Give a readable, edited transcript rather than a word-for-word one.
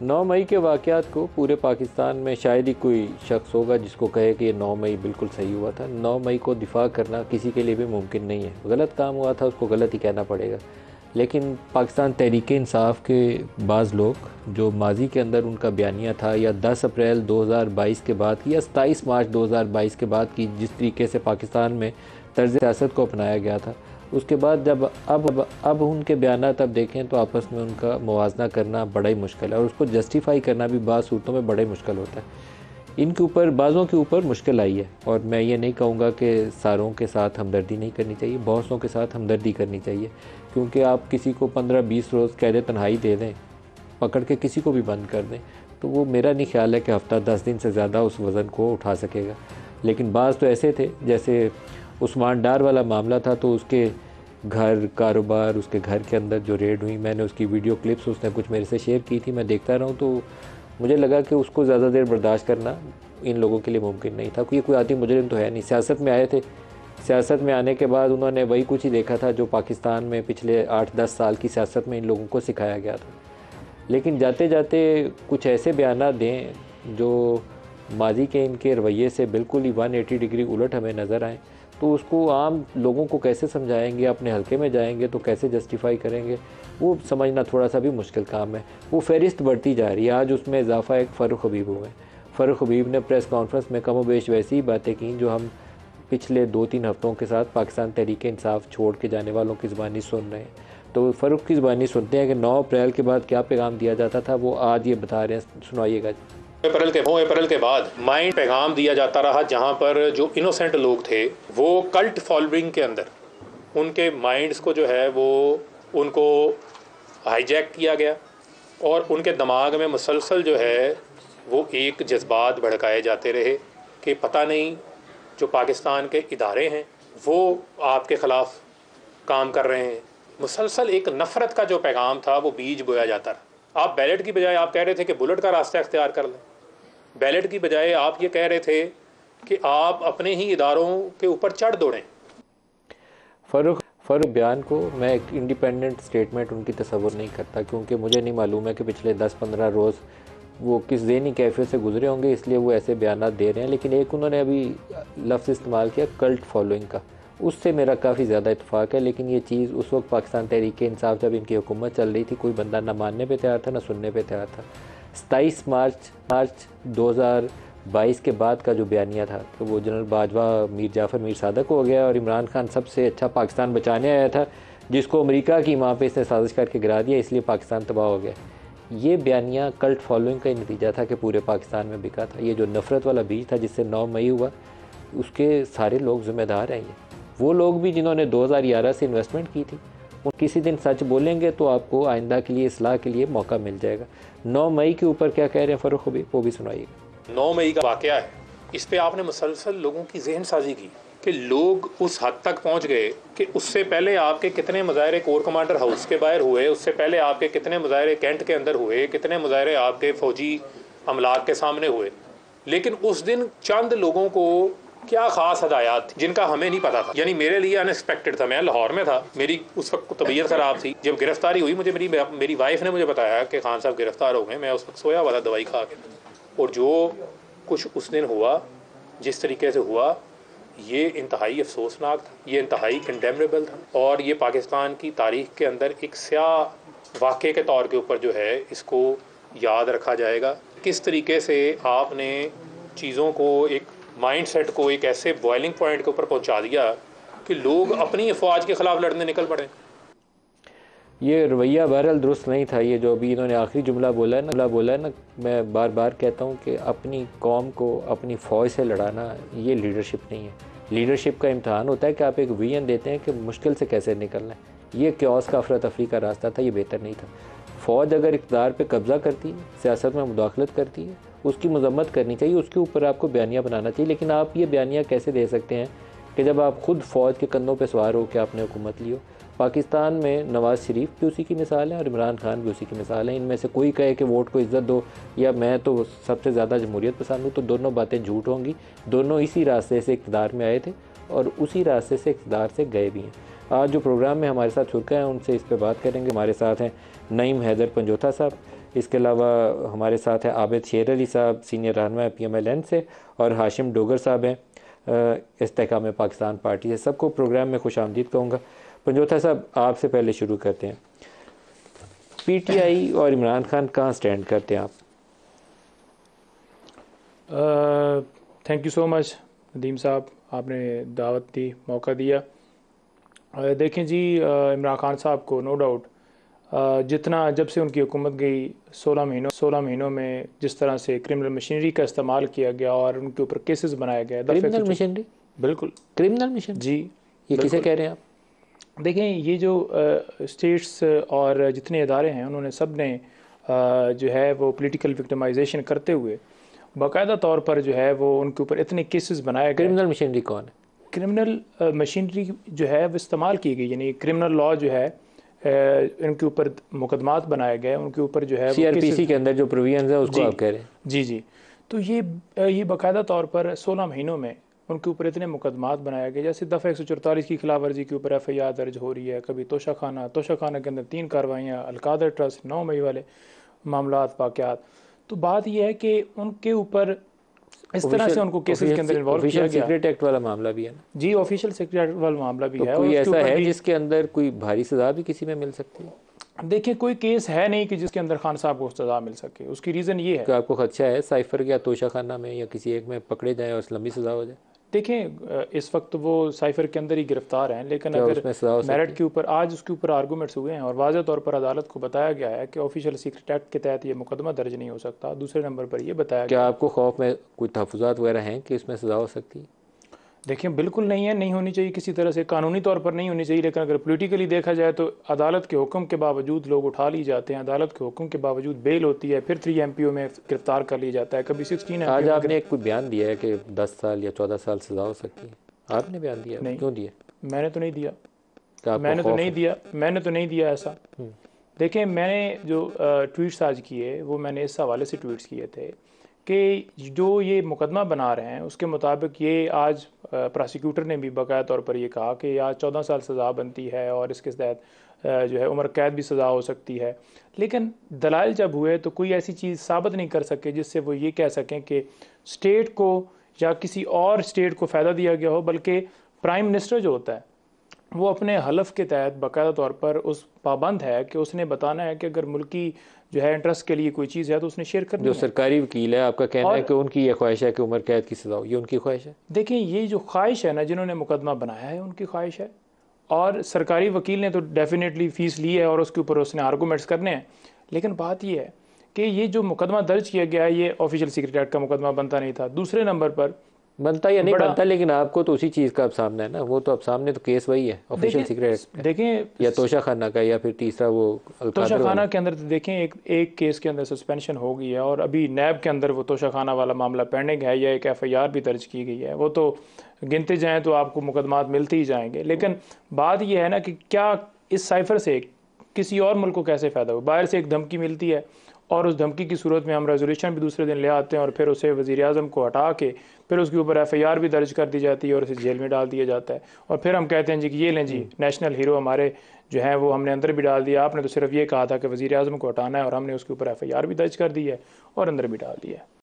9 मई के वाक़यात को पूरे पाकिस्तान में शायद ही कोई शख्स होगा जिसको कहे कि ये 9 मई बिल्कुल सही हुआ था। 9 मई को दिफा करना किसी के लिए भी मुमकिन नहीं है। गलत काम हुआ था, उसको गलत ही कहना पड़ेगा। लेकिन पाकिस्तान तहरीक इंसाफ के बाज़ लोग जो माजी के अंदर उनका बयानिया था, या 10 अप्रैल 2022 के बाद की, या 27 मार्च 2022 के बाद की जिस तरीके से पाकिस्तान में तर्ज़ सियासत को अपनाया गया था, उसके बाद जब अब उनके बयानात अब देखें तो आपस में उनका मुवाजना करना बड़ा ही मुश्किल है, और उसको जस्टिफाई करना भी बाज़ सूरतों में बड़ा ही मुश्किल होता है। इनके ऊपर बाज़ों के ऊपर मुश्किल आई है, और मैं ये नहीं कहूँगा कि सारों के साथ हमदर्दी नहीं करनी चाहिए, बहुतों के साथ हमदर्दी करनी चाहिए। क्योंकि आप किसी को 15-20 रोज़ कैद तन्हाई दे दें, पकड़ के किसी को भी बंद कर दें, तो वो मेरा नहीं ख्याल है कि हफ़्ता 10 दिन से ज़्यादा उस वज़न को उठा सकेगा। लेकिन बाज़ तो ऐसे थे, जैसे उस्मान डार वाला मामला था, तो उसके घर कारोबार, उसके घर के अंदर जो रेड हुई, मैंने उसकी वीडियो क्लिप्स उसने कुछ मेरे से शेयर की थी, मैं देखता रहा हूँ, तो मुझे लगा कि उसको ज़्यादा देर बर्दाश्त करना इन लोगों के लिए मुमकिन नहीं था। क्योंकि कोई आदमी मुजरिम तो है नहीं, सियासत में आए थे, सियासत में आने के बाद उन्होंने वही कुछ ही देखा था जो पाकिस्तान में पिछले 8-10 साल की सियासत में इन लोगों को सिखाया गया था। लेकिन जाते जाते कुछ ऐसे बयान दें जो माजी के इनके रवैये से बिल्कुल ही 180 डिग्री उलट हमें नज़र आए, तो उसको आम लोगों को कैसे समझाएंगे, अपने हलके में जाएंगे तो कैसे जस्टिफाई करेंगे, वो समझना थोड़ा सा भी मुश्किल काम है। वो फ़हरिस्त बढ़ती जा रही है। आज उसमें इजाफा एक फ़ारूक हबीब हुए। फ़ारूक हबीब ने प्रेस कॉन्फ्रेंस में कम व बेश वैसी ही बातें की जो हम पिछले 2-3 हफ़्तों के साथ पाकिस्तान तहरीक इंसाफ छोड़ के जाने वालों की ज़बानी सुन रहे हैं। तो फ़ारूक की ज़बानी सुनते हैं कि 9 अप्रैल के बाद क्या पैगाम दिया जाता था, वो आज ये बता रहे हैं, सुनाइएगा। 9 अप्रैल के बाद माइंड पैगाम दिया जाता रहा, जहाँ पर जो इनोसेंट लोग थे वो कल्ट फॉलोइंग के अंदर उनके माइंड्स को जो है वो उनको हाईजैक किया गया, और उनके दिमाग में मुसलसल जो है वो एक जज्बात भड़काए जाते रहे कि पता नहीं जो पाकिस्तान के इदारे हैं वो आपके ख़िलाफ़ काम कर रहे हैं। मुसलसल एक नफ़रत का जो पैगाम था वो बीज बोया जाता रहा। आप बैलेट की बजाय आप कह रहे थे कि बुलेट का रास्ता इख्तियार कर लें, बैलेट की बजाय आप ये कह रहे थे कि आप अपने ही इदारों के ऊपर चढ़ दौड़ें। फ़ारूक बयान को मैं एक इंडिपेंडेंट स्टेटमेंट उनकी तसव्वुर नहीं करता, क्योंकि मुझे नहीं मालूम है कि पिछले 10-15 रोज़ वो किस ज़हनी कैफियत से गुजरे होंगे, इसलिए वो ऐसे बयान दे रहे हैं। लेकिन एक उन्होंने अभी लफ्ज़ इस्तेमाल किया कल्ट फॉलोइंग का, उससे मेरा काफ़ी ज़्यादा इत्तेफाक है। लेकिन ये चीज़ उस वक्त पाकिस्तान तहरीक इंसाफ जब इनकी हुकूमत चल रही थी, कोई बंदा ना मानने पे तैयार था ना सुनने पे तैयार था। 27 मार्च 2022 के बाद का जो बयानिया था कि वो जनरल बाजवा मीर जाफ़र मीर सादक हो गया, और इमरान खान सबसे अच्छा पाकिस्तान बचाने आया था जिसको अमेरिका की माँ पे इसने साजिश करके गिरा दिया, इसलिए पाकिस्तान तबाह हो गया। ये बयानिया कल्ट फॉलोइंग का ही नतीजा था कि पूरे पाकिस्तान में बिका था। ये जो नफ़रत वाला बीज था जिससे 9 मई हुआ, उसके सारे लोग ज़िम्मेदार हैं। ये वो लोग भी जिन्होंने 2011 से इन्वेस्टमेंट की थी, वो किसी दिन सच बोलेंगे तो आपको आइंदा के लिए इस्लाह के लिए मौका मिल जाएगा। 9 मई के ऊपर क्या कह रहे हैं फ़ारूक हबीब, वो भी सुनाइएगा। 9 मई का वाक़या है, इस पे आपने मुसलसल लोगों की जहन साजी की कि लोग उस हद तक पहुंच गए कि उससे पहले आपके कितने मुजाहरे कोर कमांडर हाउस के बाहर हुए, उससे पहले आपके कितने मुजाहरे कैंट के अंदर हुए, कितने मुजाहरे आपके फ़ौजी अमलाक के सामने हुए। लेकिन उस दिन चंद लोगों को क्या ख़ास हदायत थी जिनका हमें नहीं पता था। यानी मेरे लिए अनएक्सपेक्टेड था। मैं लाहौर में था, मेरी उस वक्त तबीयत ख़राब थी। जब गिरफ़्तारी हुई मुझे मेरी वाइफ ने मुझे बताया कि खान साहब गिरफ़्तार हो गए। मैं उस वक्त सोया हुआ था दवाई खा के, और जो कुछ उस दिन हुआ, जिस तरीके से हुआ, ये इंतहाई अफसोसनाक था, ये इंतहाई कंडेमनेबल था, और ये पाकिस्तान की तारीख़ के अंदर एक स्याह वाक़े के तौर के ऊपर जो है इसको याद रखा जाएगा। किस तरीके से आपने चीज़ों को, एक माइंडसेट को एक ऐसे बॉइलिंग पॉइंट के ऊपर पहुंचा दिया कि लोग अपनी अफवाज के ख़िलाफ़ लड़ने निकल पड़े। ये रवैया बहरहाल दुरुस्त नहीं था। ये जो अभी इन्होंने आखिरी जुमला बोला है ना, मैं बार बार कहता हूँ कि अपनी कौम को अपनी फ़ौज से लड़ाना ये लीडरशिप नहीं है। लीडरशिप का इम्तहान होता है कि आप एक विजन देते हैं कि मुश्किल से कैसे निकलना है। ये क्योस का अफरा तफरी का रास्ता था, ये बेहतर नहीं था। फ़ौज अगर इक़्तिदार पे कब्ज़ा करती है, सियासत में मुदाखलत करती है, उसकी मजम्मत करनी चाहिए, उसके ऊपर आपको बयानिया बनाना चाहिए। लेकिन आप ये बयानिया कैसे दे सकते हैं कि जब आप ख़ुद फ़ौज के कंधों पर सवार हो के आपने हुकूमत ली हो। पाकिस्तान में नवाज़ शरीफ भी उसी की मिसाल है और इमरान खान भी उसी की मिसाल है। इनमें से कोई कहे कि वोट को इज़्ज़त दो या मैं तो सबसे ज़्यादा जमहूरियत पसंद हूँ, तो दोनों बातें झूठ होंगी। दोनों इसी रास्ते से इक़्तिदार में आए थे और उसी रास्ते से इक़्तिदार से गए भी हैं। आज जो प्रोग्राम में हमारे साथ शुरका हैं उनसे इस पर बात करेंगे। हमारे साथ हैं नईम हैदर पंजोथा साहब, इसके अलावा हमारे साथ हैं आबिद शेर अली साहब, सीनियर रहनुमा PMLN से, और हाशिम डोगर साहब हैं इस्तेहकाम पाकिस्तान पार्टी से। सबको प्रोग्राम में खुश आमदीद कहूँगा। पंजोथा साहब, आपसे पहले शुरू करते हैं। PTI और इमरान खान कहाँ स्टैंड करते हैं आप? Thank you so much Nadeem साहब, आपने दावत दी, मौका दिया। देखें जी, इमरान खान साहब को नो डाउट जितना जब से उनकी हुकूमत गई 16 महीनों में जिस तरह से क्रिमिनल मशीनरी का इस्तेमाल किया गया और उनके ऊपर केसेस बनाया गया। Criminal machinery? बिल्कुल क्रिमिनल मशीनरी जी। ये किसे कह रहे हैं आप? देखें, ये जो स्टेट्स और जितने इदारे हैं उन्होंने सब ने जो है वो पॉलिटिकल विक्टिमाइजेशन करते हुए बाकायदा तौर पर जो है वो उनके ऊपर इतने केसेस बनाए गए। क्रिमिनल मशीनरी कौन है? क्रिमिनल मशीनरी जो है वो इस्तेमाल की गई, यानी क्रिमिनल लॉ जो है इनके ऊपर मुकदमात बनाए गए, उनके ऊपर जो है CRPC के अंदर जो प्रोविजन है उसको आप कह रहे हैं? जी जी। तो ये बाकायदा तौर पर 16 महीनों में उनके ऊपर इतने मुकदमात बनाए गए। जैसे दफ़ा 144 की खिलाफ वर्जी के ऊपर FIR दर्ज हो रही है। कभी तोशा खाना के अंदर 3 कार्रवाइयाँ, अलकादर ट्रस्ट 9 मई वाले मामलात वाक़यात। तो बात यह है कि उनके ऊपर इस तरह से उनको केसेस के अंदर इन्वॉल्व किया गया। सीक्रेट एक्ट वाला मामला भी है ना? जी, ऑफिशियल सीक्रेट एक्ट वाला मामला भी है। कोई ऐसा है जिसके अंदर कोई भारी सज़ा भी किसी में मिल सकती है? देखिए, कोई केस है नहीं कि जिसके अंदर खान साहब को सज़ा मिल सके। उसकी रीज़न ये है कि आपको खदशा है साइफर या तोशा खाना में या किसी एक में पकड़े जाए और लंबी सज़ा हो जाए? देखें, इस वक्त वो साइफर के अंदर ही गिरफ्तार हैं, लेकिन अगर मेरिट के ऊपर आज उसके ऊपर आर्गूमेंट्स हुए हैं और वाज़ेह तौर पर अदालत को बताया गया है कि ऑफिशियल सीक्रेट एक्ट के तहत ये मुकदमा दर्ज नहीं हो सकता। दूसरे नंबर पर ये बताया क्या आपको खौफ में कोई तहफ़्फ़ुज़ात वगैरह हैं कि इसमें सज़ा हो सकती है? देखिए, बिल्कुल नहीं है, नहीं होनी चाहिए किसी तरह से, कानूनी तौर पर नहीं होनी चाहिए। लेकिन अगर पॉलिटिकली देखा जाए तो अदालत के हुक्म के बावजूद लोग उठा ली जाते हैं, अदालत के हुक्म के बावजूद बेल होती है, फिर 3 MPO में गिरफ्तार कर लिया जाता है, कभी 16 आज आपने एक कोई बयान दिया है कि 10 साल या 14 साल सज़ा हो सकती है। आपने बयान दिया? नहीं। क्यों दिया? मैंने तो नहीं दिया। मैंने तो नहीं दिया ऐसा। देखें, मैंने जो ट्वीट्स आज किए वो मैंने इस हवाले से ट्वीट्स किए थे कि जो ये मुकदमा बना रहे हैं उसके मुताबिक ये आज प्रोसिक्यूटर ने भी बाकायदा तौर पर ये कहा कि आज 14 साल सज़ा बनती है और इसके तहत जो है उम्र कैद भी सज़ा हो सकती है। लेकिन दलाइल जब हुए तो कोई ऐसी चीज़ साबित नहीं कर सके जिससे वो ये कह सकें कि स्टेट को या किसी और स्टेट को फ़ायदा दिया गया हो, बल्कि प्राइम मिनिस्टर जो होता है वो अपने हलफ के तहत बाकायदा तौर पर उस पाबंद है कि उसने बताना है कि अगर मुल्की जो है इंटरेस्ट के लिए कोई चीज़ है तो उसने शेयर करनी है। जो सरकारी वकील है, आपका कहना है कि उनकी ये ख्वाहिश है कि उम्र कैद की सज़ा हो, ये उनकी ख्वाहिश है? देखिए, ये जो ख्वाहिश है ना, जिन्होंने मुकदमा बनाया है उनकी ख्वाहिश है, और सरकारी वकील ने तो डेफिनेटली फ़ीस ली है और उसके ऊपर उसने आर्गूमेंट्स करने हैं। लेकिन बात ये है कि ये जो मुकदमा दर्ज किया गया है ये ऑफिशियल सीक्रेट एक्ट का मुकदमा बनता नहीं था। दूसरे नंबर पर बनता या नहीं बनता, लेकिन आपको तो उसी चीज़ का अब सामना है ना, वो तो अब सामने तो केस वही है ऑफिशियल सीक्रेट एक्ट। देखें, या तोशा खाना का या फिर तीसरा वो तोशा खाना के अंदर तो देखें एक केस के अंदर सस्पेंशन हो गई है और अभी नैब के अंदर वो तोशा खाना वाला मामला पेंडिंग है या एक FIR भी दर्ज की गई है। वो तो गिनते जाएँ तो आपको मुकदमात मिलते ही जाएंगे। लेकिन बात यह है ना कि क्या इस साइफर से किसी और मुल्क को कैसे फ़ायदा हो? बाहर से एक धमकी मिलती है और उस धमकी की सूरत में हम रेजोल्यूशन भी दूसरे दिन ले आते हैं और फिर उसे वज़ीर-ए-आज़म को हटा के फिर उसके ऊपर FIR भी दर्ज कर दी जाती है और उसे जेल में डाल दिया जाता है। और फिर हम कहते हैं जी कि ये लें जी, नेशनल हीरो हमारे जो हैं वो हमने अंदर भी डाल दिया। आपने तो सिर्फ ये कहा था कि वज़ीर-ए-आज़म को हटाना है और हमने उसके ऊपर FIR भी दर्ज कर दी है और अंदर भी डाल दिया है।